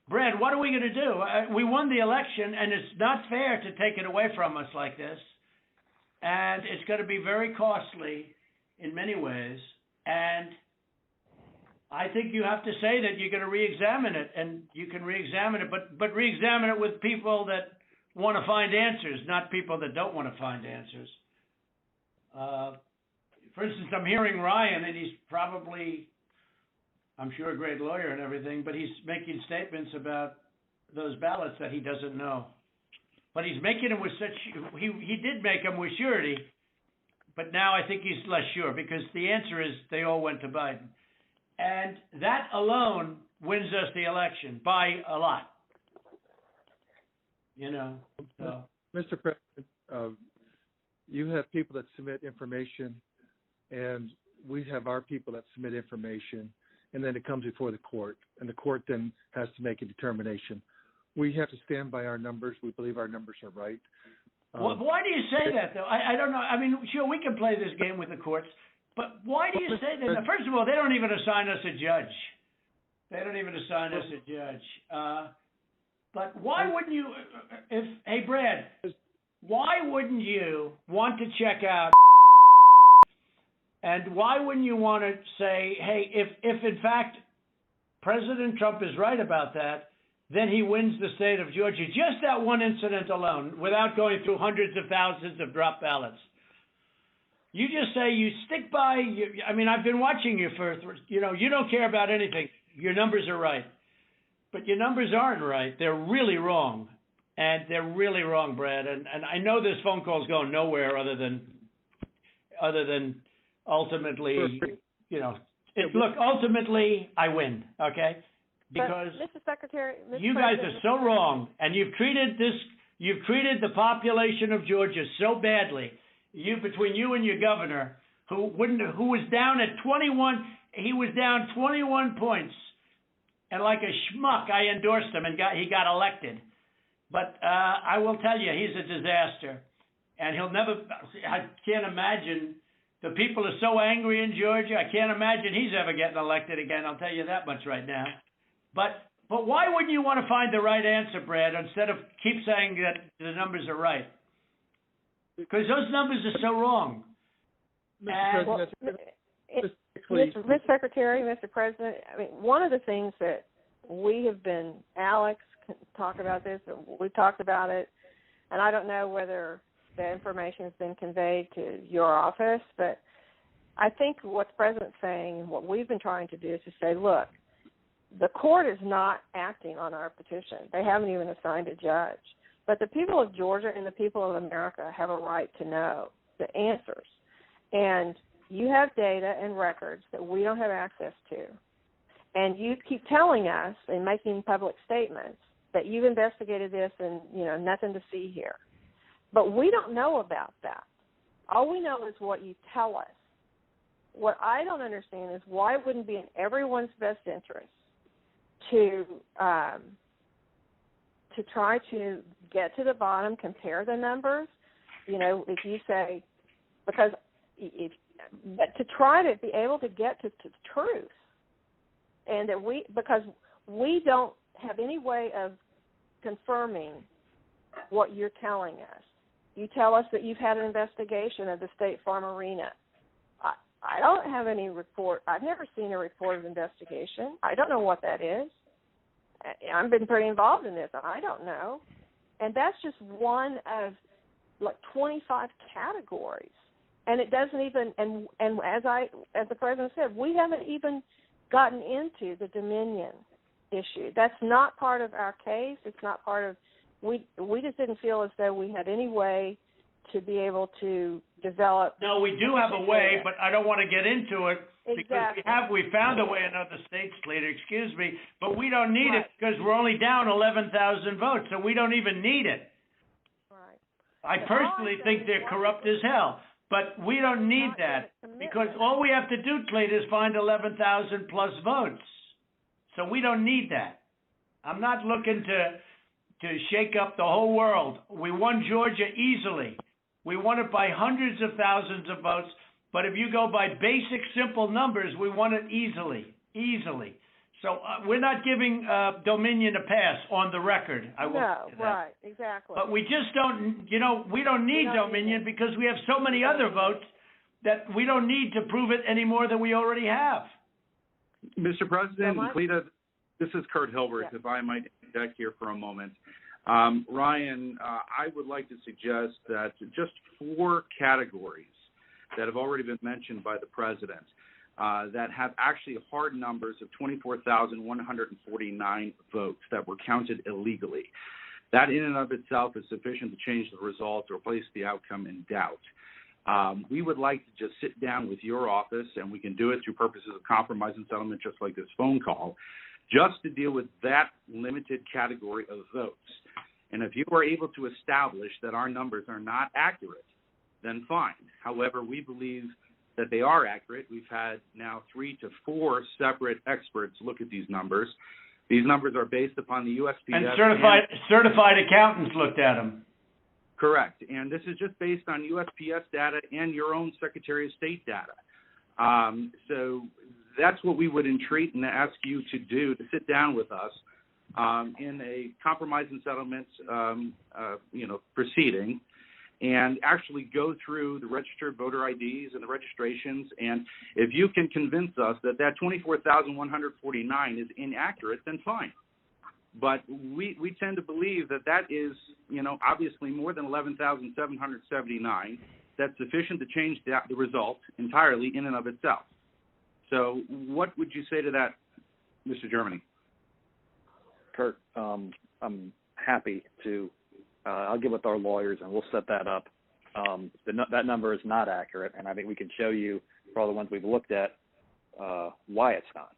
Brad, what are we going to do? We won the election, and it's not fair to take it away from us like this. And it's going to be very costly in many ways. And I think you have to say that you're going to re-examine it, and you can re-examine it, but re-examine it with people that want to find answers, not people that don't want to find answers. For instance, I'm hearing Ryan, and he's probably, I'm sure, a great lawyer and everything, but he's making statements about those ballots that he doesn't know. But he's making them with he did make them with surety, but now I think he's less sure, because the answer is they all went to Biden. And that alone wins us the election by a lot. So. Mr. President, you have people that submit information, and we have our people that submit information, and then it comes before the court, and the court then has to make a determination. We have to stand by our numbers. We believe our numbers are right. Why do you say that, though? I don't know. I mean, sure, we can play this game with the courts, but why do you say that? Now, first of all, they don't even assign us a judge. But why wouldn't you, hey, Brad, why wouldn't you want to check out, and why wouldn't you want to say, hey, if in fact President Trump is right about that, then he wins the state of Georgia, just that one incident alone, without going through hundreds of thousands of drop ballots. You just say you stick by, I've been watching you you don't care about anything. Your numbers are right. But your numbers aren't right. They're really wrong. And they're really wrong, Brad. And I know this phone call is going nowhere other than ultimately, look, ultimately I win, okay? Because Mr. Secretary, you guys are so wrong, and you've treated the population of Georgia so badly. Between you and your governor, who was down at 21, he was down 21 points, and like a schmuck, I endorsed him, and he got elected. But I will tell you, he's a disaster, and he'll never. I can't imagine The people are so angry in Georgia. I can't imagine he's ever getting elected again. I'll tell you that much right now. But why wouldn't you want to find the right answer, Brad, instead of keep saying that the numbers are right? Because those numbers are so wrong. Mr. President, Mr. Secretary, Mr. President, I mean, one of the things that we have been, Alex can talk about this, we've talked about it, and I don't know whether the information has been conveyed to your office, but I think what the President's saying and what we've been trying to do is to say, look, the court is not acting on our petition. They haven't even assigned a judge. But the people of Georgia and the people of America have a right to know the answers. And you have data and records that we don't have access to. And you keep telling us and making public statements that you've investigated this and, nothing to see here. But we don't know about that. All we know is what you tell us. What I don't understand is why it wouldn't be in everyone's best interest to try to get to the bottom, compare the numbers. If you say, but to try to be able to get to the truth, and that because we don't have any way of confirming what you're telling us. You tell us that you've had an investigation of the State Farm Arena. I don't have any report. I've never seen a report of investigation. I don't know what that is. I've been pretty involved in this. I don't know. And that's just one of 25 categories. And it doesn't even, and as the President said, we haven't even gotten into the Dominion issue. That's not part of our case. It's not part of, we just didn't feel as though we had any way to be able to develop. No, we do have a way, but I don't want to get into it. Exactly. Because we found a way in other states, Cleta, excuse me, but we don't need it because we're only down 11,000 votes, so we don't even need it. Right. I personally think they're corrupt as hell, but we don't need that because all we have to do, Cleta, is find 11,000 plus votes. So we don't need that. I'm not looking to shake up the whole world. We won Georgia easily. We won it by hundreds of thousands of votes. But if you go by basic, simple numbers, we won it easily. So we're not giving Dominion a pass on the record. I will say that. Right, exactly. But we just don't, we don't need Dominion because we have so many other votes that we don't need to prove it any more than we already have. Mr. President, Cleta, this is Kurt Hilbert, if I might interject here for a moment. Ryan, I would like to suggest that just 4 categories that have already been mentioned by the President that have actually hard numbers of 24,149 votes that were counted illegally. That in and of itself is sufficient to change the result or place the outcome in doubt. We would like to just sit down with your office, and we can do it through purposes of compromise and settlement just like this phone call, just to deal with that limited category of votes. And if you are able to establish that our numbers are not accurate, then fine. However, we believe that they are accurate. We've had now 3 to 4 separate experts look at these numbers. These numbers are based upon the USPS. And certified accountants looked at them. Correct. And this is just based on USPS data and your own Secretary of State data. So that's what we would entreat and ask you to do, to sit down with us in a compromise and settlement proceeding, and actually go through the registered voter IDs and the registrations. And if you can convince us that 24,149 is inaccurate, then fine. But we tend to believe that is, obviously more than 11,779. That's sufficient to change the result entirely in and of itself. So what would you say to that, Mr. Germany? Kurt, I'm happy to. I'll get with our lawyers and we'll set that up. That number is not accurate, and I think we can show you for all the ones we've looked at why it's not.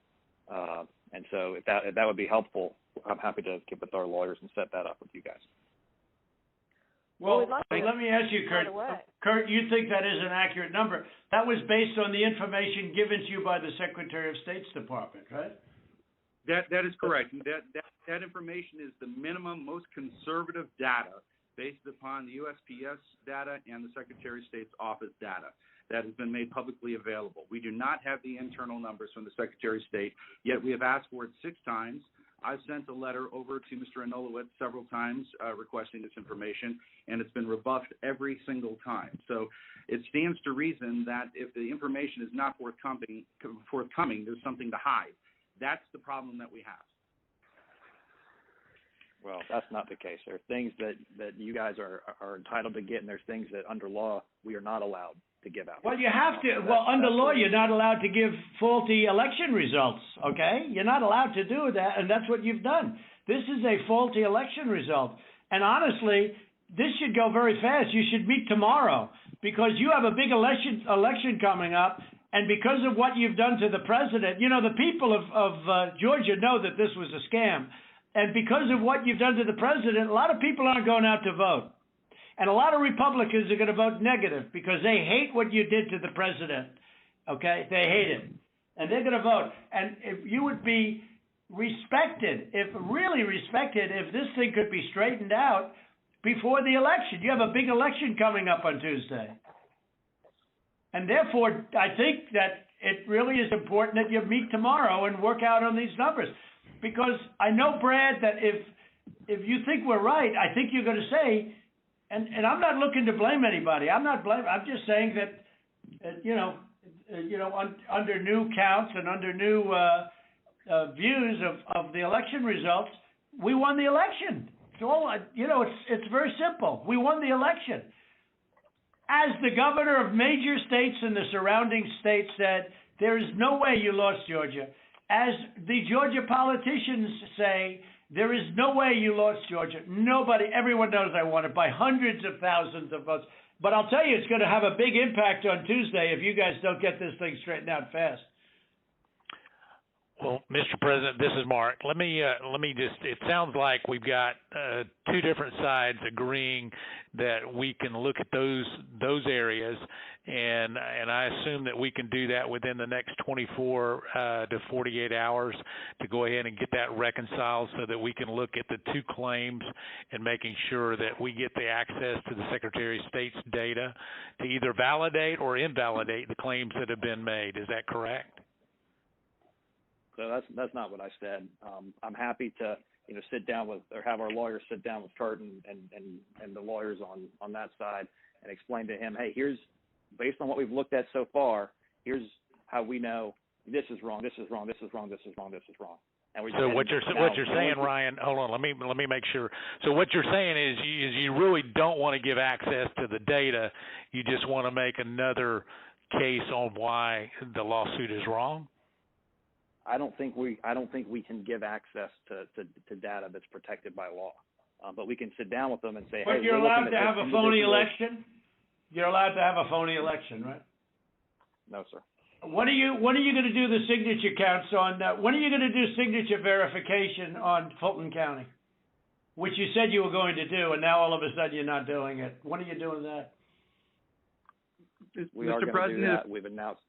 And so if that would be helpful, I'm happy to get with our lawyers and set that up with you guys. Well, let me ask you, Kurt. Kurt, you think that is an accurate number? That was based on the information given to you by the Secretary of State's Department, right? That is correct. That information is the minimum, most conservative data based upon the USPS data and the Secretary of State's office data. that has been made publicly available. We do not have the internal numbers from the Secretary of State, yet we have asked for it 6 times. I've sent a letter over to Mr. Anulowicz several times requesting this information, and it's been rebuffed every single time. So it stands to reason that if the information is not forthcoming, there's something to hide. That's the problem that we have. Well, that's not the case. There are things that you guys are entitled to get, and there's things that under law we are not allowed to give out. Well, you have to. Well, under law, you're not allowed to give faulty election results, okay? You're not allowed to do that, and that's what you've done. This is a faulty election result. And honestly, this should go very fast. You should meet tomorrow because you have a big election coming up, and because of what you've done to the president, you know, the people of Georgia know that this was a scam. And because of what you've done to the president, a lot of people aren't going out to vote. And a lot of Republicans are going to vote negative because they hate what you did to the president, okay? They hate it. And they're going to vote. And if you would be respected, really respected, if this thing could be straightened out before the election. You have a big election coming up on Tuesday. And therefore, I think that it really is important that you meet tomorrow and work out on these numbers. Because I know, Brad, that if you think we're right, I think you're going to say, and I'm not looking to blame anybody. I'm just saying that, under new counts and under new views of the election results, we won the election. It's all, it's very simple. We won the election. As the governor of major states and the surrounding states said, there is no way you lost Georgia. As the Georgia politicians say, there is no way you lost Georgia. Nobody, everyone knows I won it by hundreds of thousands of votes. But I'll tell you, it's going to have a big impact on Tuesday if you guys don't get this thing straightened out fast. Well, Mr. President, this is Mark. Let me just, it sounds like we've got 2 different sides agreeing that we can look at those areas, and I assume that we can do that within the next 24 to 48 hours to go ahead and get that reconciled so that we can look at the 2 claims and making sure that we get the access to the Secretary of State's data to either validate or invalidate the claims that have been made. Is that correct? So that's not what I said. I'm happy to sit down with, or have our lawyers sit down with Kurt and the lawyers on that side and explain to him, hey, here's, based on what we've looked at so far, here's how we know this is wrong, this is wrong, this is wrong, this is wrong, this is wrong. So what you're saying, Ryan, hold on, let me make sure. So what you're saying is you really don't want to give access to the data. You just want to make another case on why the lawsuit is wrong? I don't think we can give access to data that's protected by law, but we can sit down with them and say, but hey, you're allowed to have a phony election. You're allowed to have a phony election, right? No, sir. When are you going to do the signature counts on? When are you going to do signature verification on Fulton County, which you said you were going to do, and now all of a sudden you're not doing it? When are you doing that? We are going to do that. We've announced.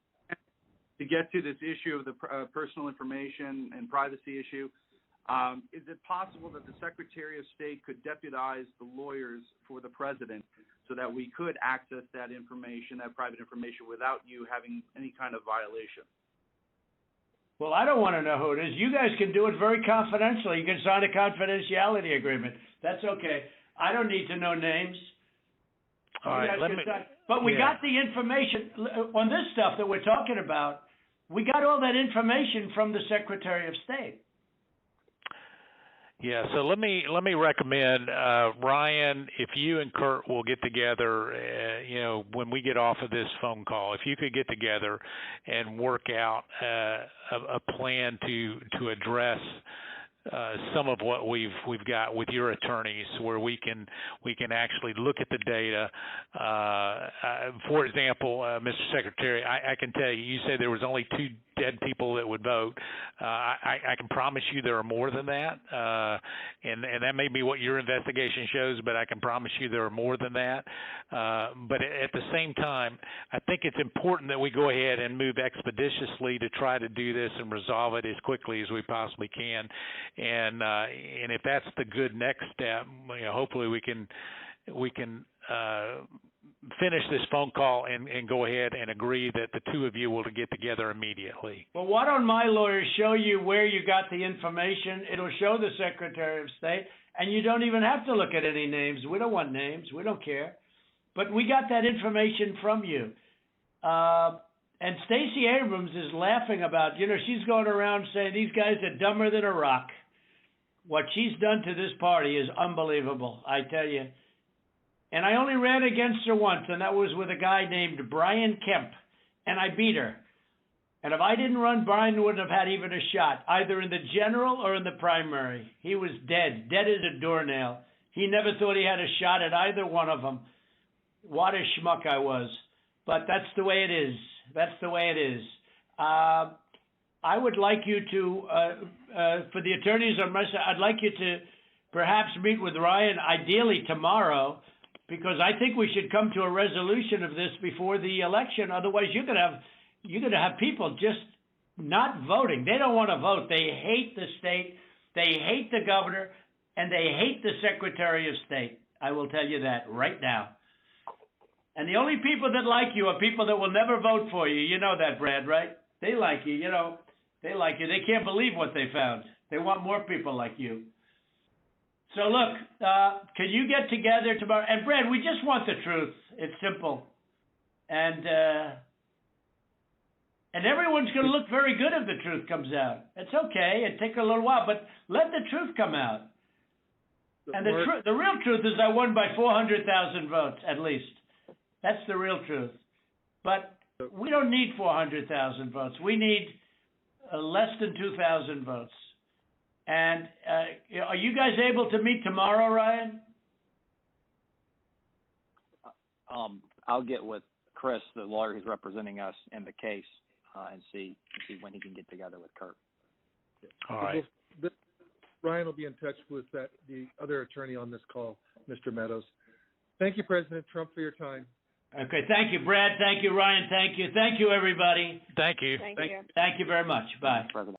To get to this issue of the personal information and privacy issue, is it possible that the Secretary of State could deputize the lawyers for the president so that we could access that information, that private information, without you having any kind of violation? Well, I don't want to know who it is. You guys can do it very confidentially. You can sign a confidentiality agreement. That's okay. I don't need to know names. All right, but we got the information on this stuff that we're talking about. We got all that information from the Secretary of State. Yeah, so let me recommend, Ryan, if you and Kurt will get together, when we get off of this phone call, if you could get together and work out a plan to address some of what we've got with your attorneys, where we can actually look at the data. For example, Mr. Secretary, I can tell you, you said there was only 2 dead people that would vote. I can promise you there are more than that, and that may be what your investigation shows, but I can promise you there are more than that. But at the same time, I think it's important that we go ahead and move expeditiously to try to do this and resolve it as quickly as we possibly can. And if that's the good next step, hopefully we can finish this phone call and go ahead and agree that the two of you will get together immediately. Well, why don't my lawyers show you where you got the information? It'll show the Secretary of State, and you don't even have to look at any names. We don't want names. We don't care. But we got that information from you. And Stacey Abrams is laughing about, she's going around saying these guys are dumber than a rock. What she's done to this party is unbelievable, I tell you. And I only ran against her once, and that was with a guy named Brian Kemp, and I beat her. And if I didn't run, Brian wouldn't have had even a shot, either in the general or in the primary. He was dead as a doornail. He never thought he had a shot at either one of them. What a schmuck I was. But that's the way it is. That's the way it is. I would like you to, for the attorneys on my side, I'd like you to perhaps meet with Ryan, ideally tomorrow, because I think we should come to a resolution of this before the election. Otherwise, you're gonna have people just not voting. They don't want to vote. They hate the state. They hate the governor, and they hate the Secretary of State. I will tell you that right now. And the only people that like you are people that will never vote for you. You know that, Brad, right? They like you, They like you. They can't believe what they found. They want more people like you. So look, can you get together tomorrow? And Brad, we just want the truth. It's simple. And everyone's going to look very good if the truth comes out. It's okay. It takes a little while, but let the truth come out. And the real truth is I won by 400,000 votes, at least. That's the real truth. But we don't need 400,000 votes. We need less than 2,000 votes. And are you guys able to meet tomorrow, Ryan? I'll get with Chris, the lawyer who's representing us in the case, and see when he can get together with Kurt. All right. Ryan will be in touch with the other attorney on this call, Mr. Meadows. Thank you, President Trump, for your time. Okay, thank you, Brad. Thank you, Ryan. Thank you. Thank you, everybody. Thank you. Thank you. Thank you very much. Bye. President.